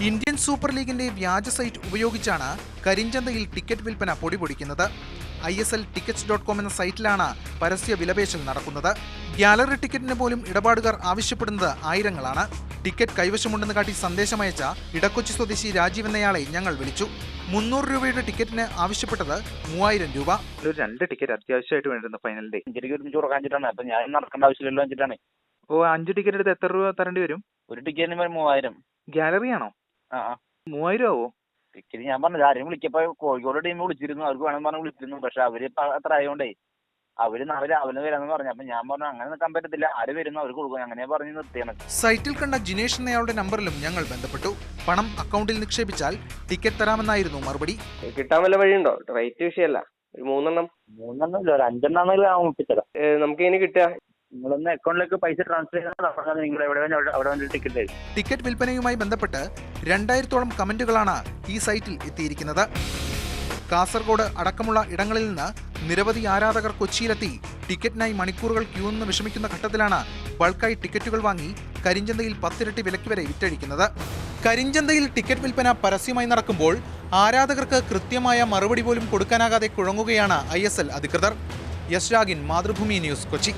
Indian super ലീഗിന്റെ വ്യാജ site ഉപയോഗിച്ചാണ് കരിഞ്ചന്തയിൽ ടിക്കറ്റ് വിൽപ്പന പൊടിപൊടിക്കുന്നത്. ISLtickets.com എന്ന സൈറ്റിലാണ് പരസ്യ വിലപേശൽ നടക്കുന്നത്. ഗ്യാലറി ടിക്കറ്റിന് പോലും ഇടപാടുകാർ ആവശ്യപ്പെടുന്നത് ആയിരങ്ങളാണ്. ടിക്കറ്റ് കൈവശമുണ്ടെന്ന് കാട്ടി സന്ദേശമയച്ച ഇടക്കൊച്ചി സ്വദേശി രാജീവ് എന്നയാളെ ഞങ്ങൾ വിളിച്ചു. 300 രൂപയുടെ ടിക്കറ്റിന് ആവശ്യപ്പെട്ടത് 3000 രൂപ. ഒരു 2 ടിക്കറ്റ് അത്യാവശ്യമായിട്ട് വേണ്ടിരുന്നു ഫൈനലിന്റെ. അപ്പൊ ഞാൻ നടക്കേണ്ട ആവശ്യമില്ലല്ലോ വെച്ചിട്ടാണ്. ഓ 5 ടിക്കറ്റ് എടുത്ത് എത്ര രൂപ തരേണ്ടി വരും? ഒരു ടിക്കറ്റിന് 3000. ഗാലറി ആണോ? 3000 ആവോ? ടിക്കറ്റ് ഞാൻ പറഞ്ഞത് ആരെയും വിളിക്കപ്പോ കോഴിക്കോട് ടീം വിളിച്ചിരുന്നു, അവർക്ക് വേണമെന്ന് പറഞ്ഞ് വിളിച്ചിരുന്നു. പക്ഷെ അവര് അത്ര ആയതുകൊണ്ടേ അവര് നാളെ രാവിലെ വരാന്ന് പറഞ്ഞു. അപ്പൊ ഞാൻ പറഞ്ഞു അങ്ങനെ നിൽക്കാൻ പറ്റത്തില്ല, ആര് വരുന്നു അവർക്ക് കൊടുക്കും, അങ്ങനെ പറഞ്ഞ് നിർത്തിയാണ്. സൈറ്റിൽ കണ്ട ജിനേഷ് എന്നയാളുടെ നമ്പറിലും ഞങ്ങൾ ബന്ധപ്പെട്ടു. പണം അക്കൗണ്ടിൽ നിക്ഷേപിച്ചാൽ ടിക്കറ്റ് തരാമെന്നായിരുന്നു മറുപടി. കിട്ടാൻ വല്ല വഴിയുണ്ടോ? റേറ്റ് വിഷയമല്ല, ഒരു 3 എണ്ണം ഇല്ല, ഒരു 5 എണ്ണം ഒപ്പിച്ചതാ. നമുക്ക് ഇനി കിട്ടുക. നിങ്ങളൊന്ന് അക്കൗണ്ടിലേക്ക് പൈസ ട്രാൻസ്ഫർ ചെയ്താൽ നിങ്ങൾ അവിടെ ടിക്കറ്റ് തരും. ടിക്കറ്റ് വിൽപ്പനയുമായി ബന്ധപ്പെട്ട് 2000-ഓളം കമന്റുകളാണ് ഈ സൈറ്റിൽ എത്തിയിരിക്കുന്നത്. കാസർഗോഡ് അടക്കമുള്ള ഇടങ്ങളിൽ നിന്ന് നിരവധി ആരാധകർ കൊച്ചിയിലെത്തി ടിക്കറ്റിനായി മണിക്കൂറുകൾ ക്യൂ നിന്ന് വിഷമിക്കുന്ന ഘട്ടത്തിലാണ് ബൾക്കായി ടിക്കറ്റുകൾ വാങ്ങി കരിഞ്ചന്തയിൽ 10 ഇരട്ടി വിലയ്ക്ക് വരെ വിറ്റഴിക്കുന്നത്. കരിഞ്ചന്തയിൽ ടിക്കറ്റ് വിൽപ്പന പരസ്യമായി നടക്കുമ്പോൾ ആരാധകർക്ക് കൃത്യമായ മറുപടി പോലും കൊടുക്കാനാകാതെ കുഴങ്ങുകയാണ് ISL അധികൃതർ. യശ് രാഗിൻ, മാതൃഭൂമി ന്യൂസ്, കൊച്ചി.